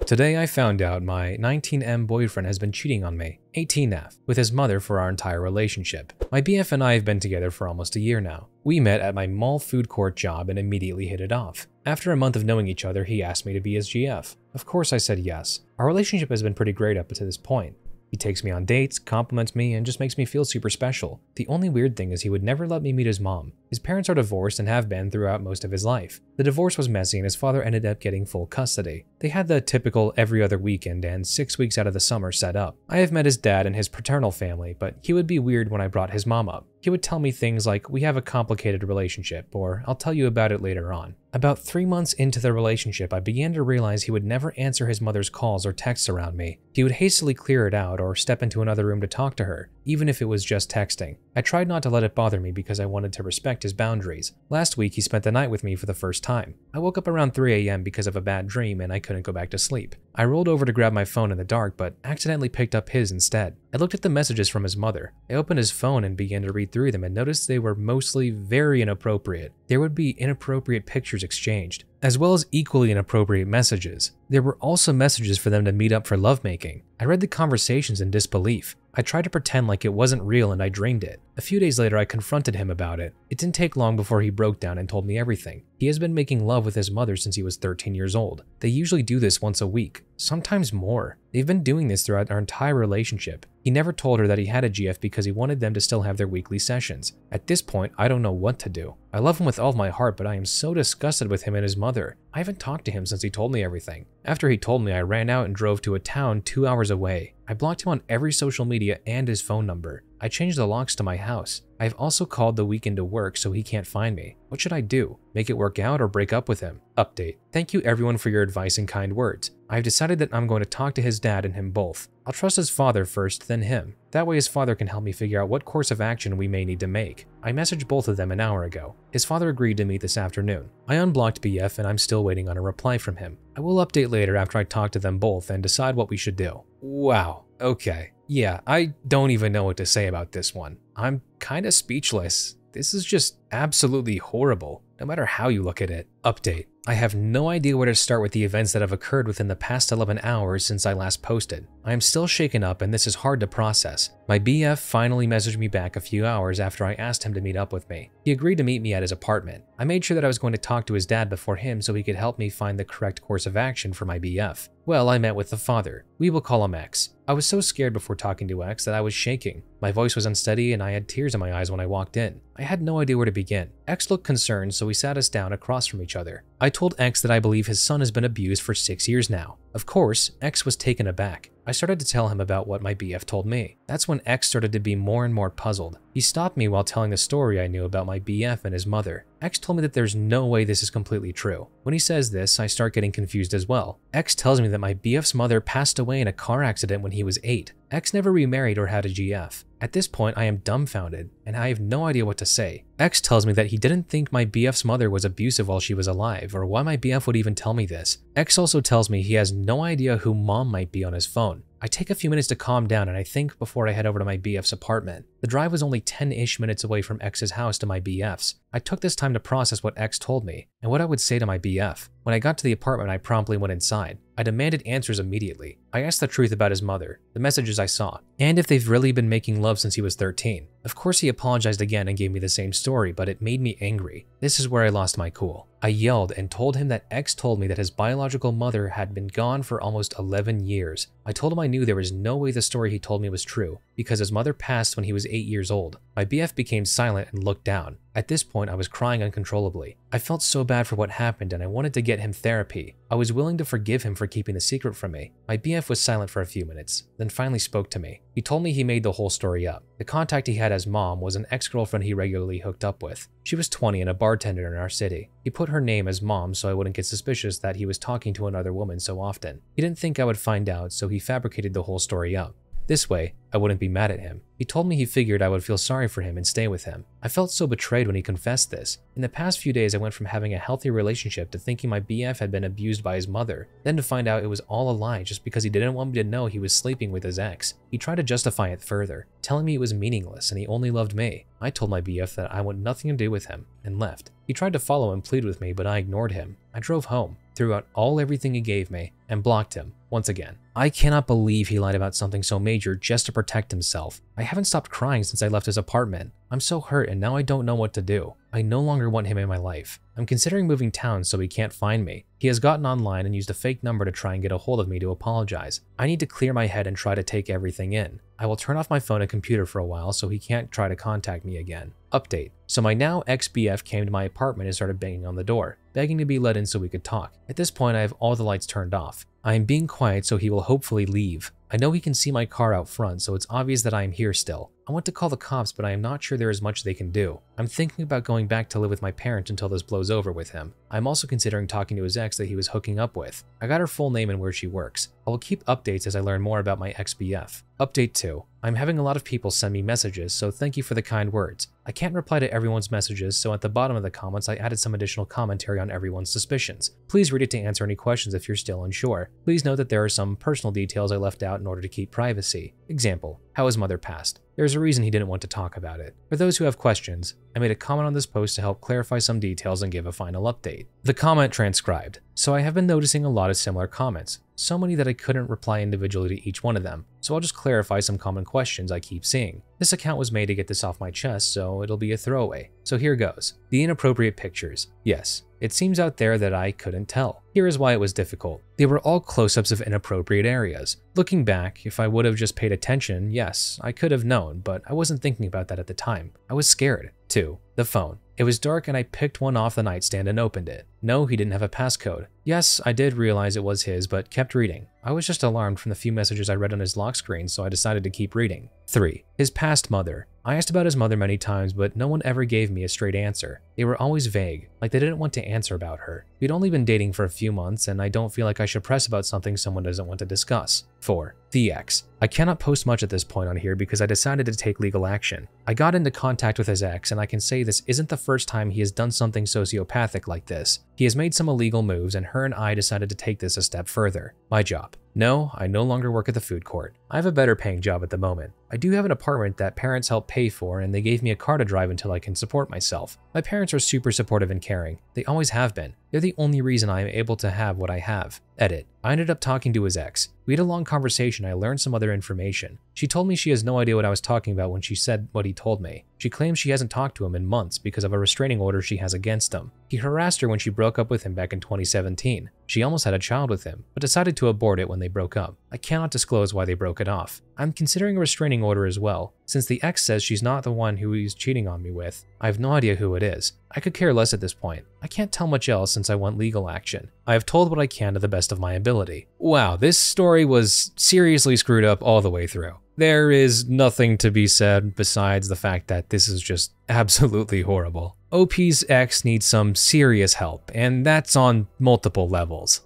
Today I found out my 19M boyfriend has been cheating on me, 18F, with his mother for our entire relationship. My BF and I have been together for almost a year now. We met at my mall food court job and immediately hit it off. After a month of knowing each other, he asked me to be his GF. Of course I said yes. Our relationship has been pretty great up to this point. He takes me on dates, compliments me, and just makes me feel super special. The only weird thing is he would never let me meet his mom. His parents are divorced and have been throughout most of his life. The divorce was messy and his father ended up getting full custody. They had the typical every other weekend and 6 weeks out of the summer set up. I have met his dad and his paternal family, but he would be weird when I brought his mom up. He would tell me things like, "We have a complicated relationship," or "I'll tell you about it later on." About 3 months into the relationship, I began to realize he would never answer his mother's calls or texts around me. He would hastily clear it out or step into another room to talk to her, even if it was just texting. I tried not to let it bother me because I wanted to respect his boundaries. Last week, he spent the night with me for the first time. I woke up around 3 a.m. because of a bad dream and I couldn't go back to sleep. I rolled over to grab my phone in the dark, but accidentally picked up his instead. I looked at the messages from his mother. I opened his phone and began to read through them and noticed they were mostly very inappropriate. There would be inappropriate pictures exchanged, as well as equally inappropriate messages. There were also messages for them to meet up for lovemaking. I read the conversations in disbelief. I tried to pretend like it wasn't real and I dreamed it. A few days later, I confronted him about it. It didn't take long before he broke down and told me everything. He has been making love with his mother since he was 13 years old. They usually do this once a week, sometimes more. They've been doing this throughout our entire relationship. He never told her that he had a GF because he wanted them to still have their weekly sessions. At this point, I don't know what to do. I love him with all of my heart, but I am so disgusted with him and his mother. I haven't talked to him since he told me everything. After he told me, I ran out and drove to a town 2 hours away. I blocked him on every social media and his phone number. I changed the locks to my house. I've also called the weekend to work so he can't find me. What should I do? Make it work out or break up with him? Update. Thank you everyone for your advice and kind words. I've decided that I'm going to talk to his dad and him both. I'll trust his father first, then him. That way his father can help me figure out what course of action we may need to make. I messaged both of them an hour ago. His father agreed to meet this afternoon. I unblocked BF and I'm still waiting on a reply from him. I will update later after I talk to them both and decide what we should do. Wow. Okay. Yeah, I don't even know what to say about this one. I'm kinda speechless. This is just absolutely horrible, no matter how you look at it. Update. I have no idea where to start with the events that have occurred within the past 11 hours since I last posted. I am still shaken up and this is hard to process. My BF finally messaged me back a few hours after I asked him to meet up with me. He agreed to meet me at his apartment. I made sure that I was going to talk to his dad before him so he could help me find the correct course of action for my BF. Well, I met with the father. We will call him X. I was so scared before talking to X that I was shaking. My voice was unsteady and I had tears in my eyes when I walked in. I had no idea where to begin. X looked concerned, so we sat us down across from each other. I told X that I believe his son has been abused for 6 years now. Of course, X was taken aback. I started to tell him about what my BF told me. That's when X started to be more and more puzzled. He stopped me while telling the story I knew about my BF and his mother. X told me that there's no way this is completely true. When he says this, I start getting confused as well. X tells me that my BF's mother passed away in a car accident when he was 8. X never remarried or had a GF. At this point, I am dumbfounded, and I have no idea what to say. X tells me that he didn't think my BF's mother was abusive while she was alive, or why my BF would even tell me this. X also tells me he has no idea who mom might be on his phone. I take a few minutes to calm down and I think before I head over to my BF's apartment. The drive was only 10-ish minutes away from X's house to my BF's. I took this time to process what X told me and what I would say to my BF. When I got to the apartment, I promptly went inside. I demanded answers immediately. I asked the truth about his mother, the messages I saw, and if they've really been making love since he was 13. Of course, he apologized again and gave me the same story, but it made me angry. This is where I lost my cool. I yelled and told him that X told me that his biological mother had been gone for almost 11 years. I told him I knew there was no way the story he told me was true, because his mother passed when he was 8 years old. My BF became silent and looked down. At this point, I was crying uncontrollably. I felt so bad for what happened and I wanted to get him therapy. I was willing to forgive him for keeping the secret from me. My BF was silent for a few minutes, then finally spoke to me. He told me he made the whole story up. The contact he had as mom was an ex-girlfriend he regularly hooked up with. She was 20 and a bartender in our city. He put her name as mom so I wouldn't get suspicious that he was talking to another woman so often. He didn't think I would find out, so he fabricated the whole story up. This way, I wouldn't be mad at him. He told me he figured I would feel sorry for him and stay with him. I felt so betrayed when he confessed this. In the past few days, I went from having a healthy relationship to thinking my BF had been abused by his mother, then to find out it was all a lie just because he didn't want me to know he was sleeping with his ex. He tried to justify it further, telling me it was meaningless and he only loved me. I told my BF that I want nothing to do with him and left. He tried to follow and plead with me, but I ignored him. I drove home. threw out everything he gave me, and blocked him once again. I cannot believe he lied about something so major just to protect himself. I haven't stopped crying since I left his apartment. I'm so hurt and now I don't know what to do. I no longer want him in my life. I'm considering moving towns so he can't find me. He has gotten online and used a fake number to try and get a hold of me to apologize. I need to clear my head and try to take everything in. I will turn off my phone and computer for a while so he can't try to contact me again. Update. So my now ex-BF came to my apartment and started banging on the door, begging to be let in so we could talk. At this point, I have all the lights turned off. I am being quiet so he will hopefully leave. I know he can see my car out front, so it's obvious that I am here still. I want to call the cops, but I am not sure there is much they can do. I'm thinking about going back to live with my parents until this blows over with him. I'm also considering talking to his ex that he was hooking up with. I got her full name and where she works. I will keep updates as I learn more about my ex-BF. Update 2. I'm having a lot of people send me messages, so thank you for the kind words. I can't reply to everyone's messages, so at the bottom of the comments I added some additional commentary on everyone's suspicions. Please read it to answer any questions if you're still unsure. Please note that there are some personal details I left out in order to keep privacy. Example, how his mother passed. There's a reason he didn't want to talk about it. For those who have questions, I made a comment on this post to help clarify some details and give a final update. The comment transcribed. So I have been noticing a lot of similar comments, so many that I couldn't reply individually to each one of them, so I'll just clarify some common questions I keep seeing. This account was made to get this off my chest, so it'll be a throwaway. So here goes. The inappropriate pictures. Yes, it seems out there that I couldn't tell. Here is why it was difficult. They were all close-ups of inappropriate areas. Looking back, if I would have just paid attention, yes, I could have known, but I wasn't thinking about that at the time. I was scared. 2. The phone. It was dark and I picked one off the nightstand and opened it. No, he didn't have a passcode. Yes, I did realize it was his, but kept reading. I was just alarmed from the few messages I read on his lock screen, so I decided to keep reading. 3. His past mother. I asked about his mother many times, but no one ever gave me a straight answer. They were always vague, like they didn't want to answer about her. We'd only been dating for a few months, and I don't feel like I should press about something someone doesn't want to discuss. 4. The ex. I cannot post much at this point on here because I decided to take legal action. I got into contact with his ex, and I can say this isn't the first time he has done something sociopathic like this. He has made some illegal moves, and her and I decided to take this a step further. My job. No, I no longer work at the food court. I have a better paying job at the moment. I do have an apartment that parents help pay for, and they gave me a car to drive until I can support myself. My parents are super supportive and caring. They always have been. They're the only reason I am able to have what I have. Edit. I ended up talking to his ex. We had a long conversation. I learned some other information. She told me she has no idea what I was talking about when she said what he told me. She claims she hasn't talked to him in months because of a restraining order she has against him. He harassed her when she broke up with him back in 2017. She almost had a child with him, but decided to abort it when they broke up. I cannot disclose why they broke it off. I'm considering a restraining order as well. Since the ex says she's not the one who he's cheating on me with, I have no idea who it is. I could care less at this point. I can't tell much else since I want legal action. I have told what I can to the best of my ability. Wow, this story was seriously screwed up all the way through. There is nothing to be said besides the fact that this is just absolutely horrible. OP's ex needs some serious help, and that's on multiple levels.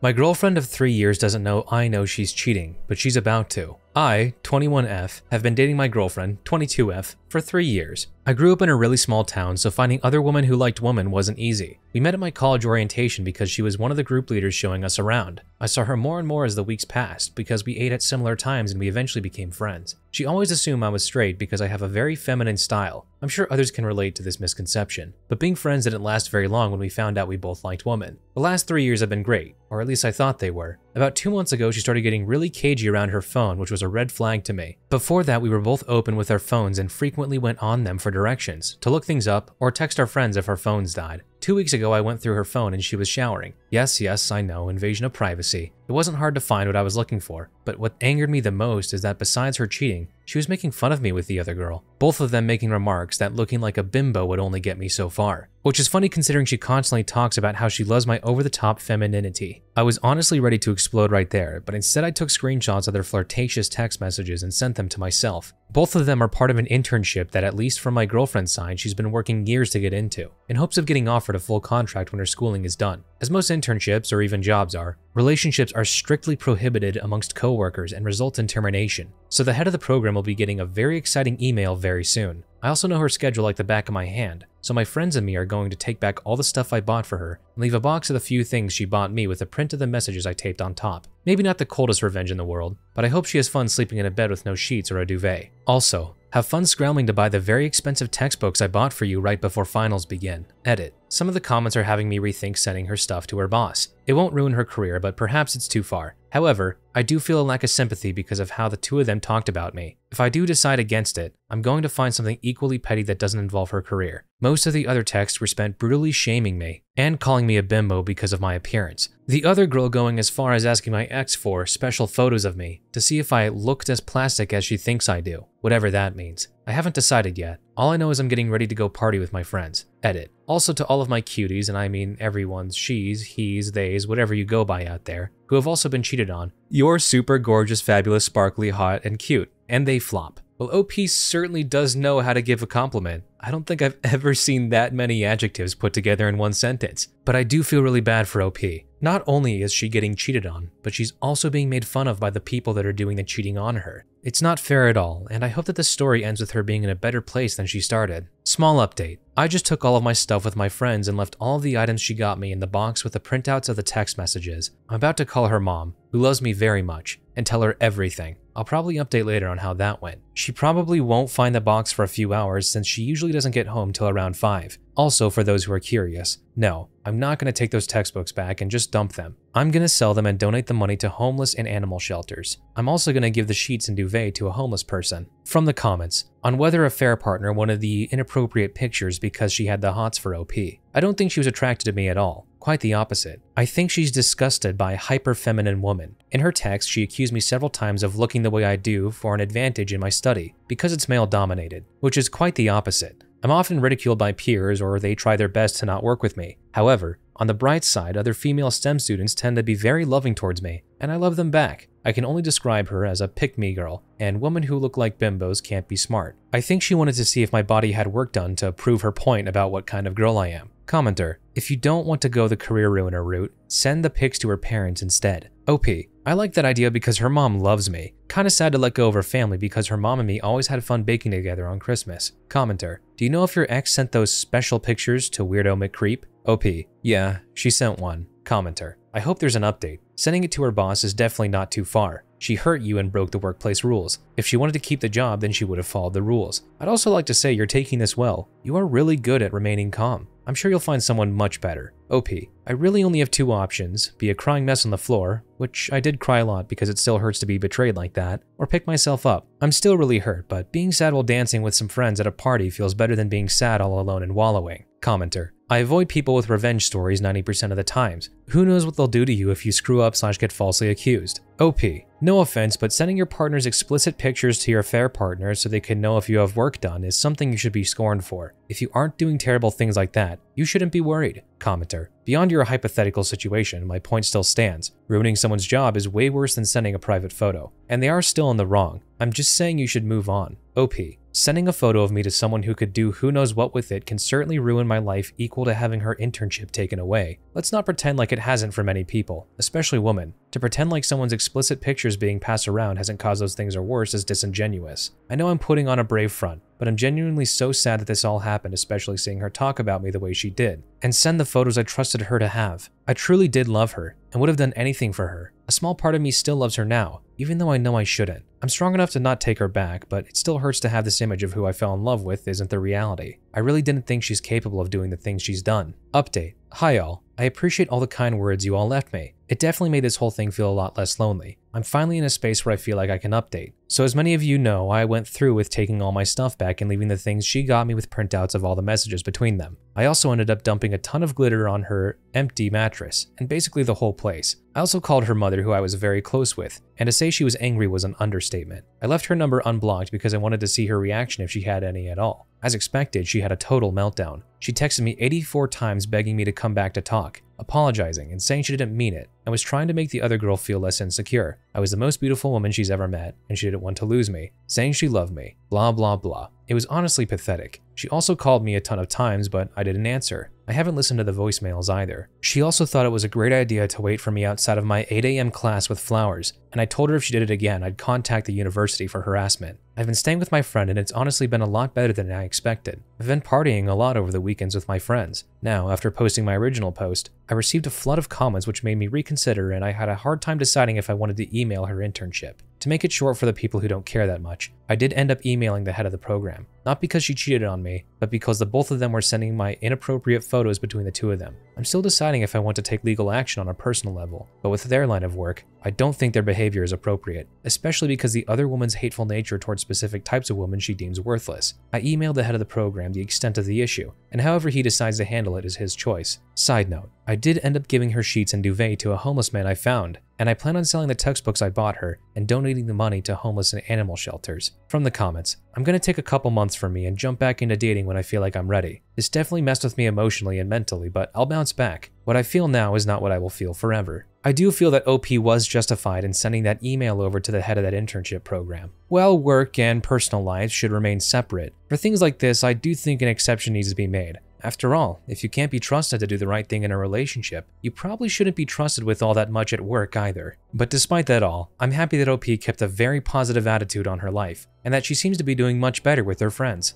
My girlfriend of 3 years doesn't know I know she's cheating, but she's about to. I, 21F, have been dating my girlfriend, 22F, for 3 years. I grew up in a really small town, so finding other women who liked women wasn't easy. We met at my college orientation because she was one of the group leaders showing us around. I saw her more and more as the weeks passed because we ate at similar times and we eventually became friends. She always assumed I was straight because I have a very feminine style. I'm sure others can relate to this misconception, but being friends didn't last very long when we found out we both liked women. The last 3 years have been great, or at least I thought they were. About 2 months ago, she started getting really cagey around her phone, which was a red flag to me. Before that, we were both open with our phones and frequently went on them for directions, to look things up, or text our friends if our phones died. 2 weeks ago, I went through her phone and she was showering. Yes, I know, invasion of privacy. It wasn't hard to find what I was looking for, but what angered me the most is that besides her cheating, she was making fun of me with the other girl. Both of them making remarks that looking like a bimbo would only get me so far. Which is funny considering she constantly talks about how she loves my over-the-top femininity. I was honestly ready to explode right there, but instead I took screenshots of their flirtatious text messages and sent them to myself. Both of them are part of an internship that, at least from my girlfriend's side, she's been working years to get into, in hopes of getting offered a full contract when her schooling is done. As most internships, or even jobs are, relationships are strictly prohibited amongst coworkers and result in termination. So the head of the program will be getting a very exciting email very soon. I also know her schedule like the back of my hand, so my friends and me are going to take back all the stuff I bought for her and leave a box of the few things she bought me with a print of the messages I taped on top. Maybe not the coldest revenge in the world, but I hope she has fun sleeping in a bed with no sheets or a duvet. Also, have fun scrambling to buy the very expensive textbooks I bought for you right before finals begin. Edit. Some of the comments are having me rethink sending her stuff to her boss. It won't ruin her career, but perhaps it's too far. However, I do feel a lack of sympathy because of how the two of them talked about me. If I do decide against it, I'm going to find something equally petty that doesn't involve her career. Most of the other texts were spent brutally shaming me and calling me a bimbo because of my appearance. The other girl going as far as asking my ex for special photos of me to see if I looked as plastic as she thinks I do, whatever that means. I haven't decided yet. All I know is I'm getting ready to go party with my friends. Edit. Also to all of my cuties, and I mean everyone's she's, he's, they's, whatever you go by out there, who have also been cheated on. You're super gorgeous, fabulous, sparkly, hot, and cute. And they flop. Well, OP certainly does know how to give a compliment. I don't think I've ever seen that many adjectives put together in one sentence. But I do feel really bad for OP. Not only is she getting cheated on, but she's also being made fun of by the people that are doing the cheating on her. It's not fair at all, and I hope that the story ends with her being in a better place than she started. Small update. I just took all of my stuff with my friends and left all of the items she got me in the box with the printouts of the text messages. I'm about to call her mom, who loves me very much, and tell her everything. I'll probably update later on how that went. She probably won't find the box for a few hours since she usually doesn't get home till around 5. Also, for those who are curious, no, I'm not going to take those textbooks back and just dump them. I'm going to sell them and donate the money to homeless and animal shelters. I'm also going to give the sheets and duvet to a homeless person. From the comments, on whether a fair partner wanted the inappropriate pictures because she had the hots for OP. I don't think she was attracted to me at all. Quite the opposite. I think she's disgusted by a hyper-feminine woman. In her text, she accused me several times of looking the way I do for an advantage in my study, because it's male-dominated, which is quite the opposite. I'm often ridiculed by peers or they try their best to not work with me. However, on the bright side, other female STEM students tend to be very loving towards me, and I love them back. I can only describe her as a pick-me girl, and women who look like bimbos can't be smart. I think she wanted to see if my body had work done to prove her point about what kind of girl I am. Commenter, if you don't want to go the career ruiner route, send the pics to her parents instead. OP, I like that idea because her mom loves me. Kinda sad to let go of her family because her mom and me always had fun baking together on Christmas. Commenter, do you know if your ex sent those special pictures to Weirdo McCreep? OP, yeah, she sent one. Commenter, I hope there's an update. Sending it to her boss is definitely not too far. She hurt you and broke the workplace rules. If she wanted to keep the job, then she would have followed the rules. I'd also like to say you're taking this well. You are really good at remaining calm. I'm sure you'll find someone much better. OP, I really only have 2 options, be a crying mess on the floor, which I did cry a lot because it still hurts to be betrayed like that, or pick myself up. I'm still really hurt, but being sad while dancing with some friends at a party feels better than being sad all alone and wallowing. Commenter, I avoid people with revenge stories 90% of the times. Who knows what they'll do to you if you screw up / get falsely accused. OP, no offense, but sending your partner's explicit pictures to your fair partner so they can know if you have work done is something you should be scorned for. If you aren't doing terrible things like that, you shouldn't be worried. Commenter, beyond your hypothetical situation, my point still stands. Ruining someone's job is way worse than sending a private photo, and they are still in the wrong. I'm just saying you should move on. OP, sending a photo of me to someone who could do who knows what with it can certainly ruin my life equal to having her internship taken away. Let's not pretend like it hasn't for many people, especially women. To pretend like someone's explicit pictures being passed around hasn't caused those things or worse is disingenuous. I know I'm putting on a brave front, but I'm genuinely so sad that this all happened, especially seeing her talk about me the way she did, and send the photos I trusted her to have. I truly did love her, and would have done anything for her. A small part of me still loves her now, even though I know I shouldn't. I'm strong enough to not take her back, but it still hurts to have this image of who I fell in love with isn't the reality. I really didn't think she's capable of doing the things she's done. Update. Hi all. I appreciate all the kind words you all left me. It definitely made this whole thing feel a lot less lonely. I'm finally in a space where I feel like I can update. So as many of you know, I went through with taking all my stuff back and leaving the things she got me with printouts of all the messages between them. I also ended up dumping a ton of glitter on her empty mattress, and basically the whole place. I also called her mother, who I was very close with, and to say she was angry was an understatement. I left her number unblocked because I wanted to see her reaction if she had any at all. As expected, she had a total meltdown. She texted me 84 times begging me to come back to talk, apologizing and saying she didn't mean it, and was trying to make the other girl feel less insecure. I was the most beautiful woman she's ever met, and she didn't want to lose me, saying she loved me, blah blah blah. It was honestly pathetic. She also called me a ton of times, but I didn't answer. I haven't listened to the voicemails either. She also thought it was a great idea to wait for me outside of my 8 AM class with flowers, and I told her if she did it again, I'd contact the university for harassment. I've been staying with my friend and it's honestly been a lot better than I expected. I've been partying a lot over the weekends with my friends. Now, after posting my original post, I received a flood of comments which made me reconsider, and I had a hard time deciding if I wanted to email her internship. To make it short for the people who don't care that much, I did end up emailing the head of the program. Not because she cheated on me, but because the both of them were sending my inappropriate photos between the two of them. I'm still deciding if I want to take legal action on a personal level, but with their line of work, I don't think their behavior is appropriate, especially because the other woman's hateful nature towards specific types of women she deems worthless. I emailed the head of the program the extent of the issue, and however he decides to handle it is his choice. Side note, I did end up giving her sheets and duvet to a homeless man I found, and I plan on selling the textbooks I bought her and donating the money to homeless and animal shelters. From the comments, I'm gonna take a couple months for me and jump back into dating when I feel like I'm ready. This definitely messed with me emotionally and mentally, but I'll bounce back. What I feel now is not what I will feel forever. I do feel that OP was justified in sending that email over to the head of that internship program. While work and personal lives should remain separate, for things like this, I do think an exception needs to be made. After all, if you can't be trusted to do the right thing in a relationship, you probably shouldn't be trusted with all that much at work either. But despite that all, I'm happy that OP kept a very positive attitude on her life, and that she seems to be doing much better with her friends.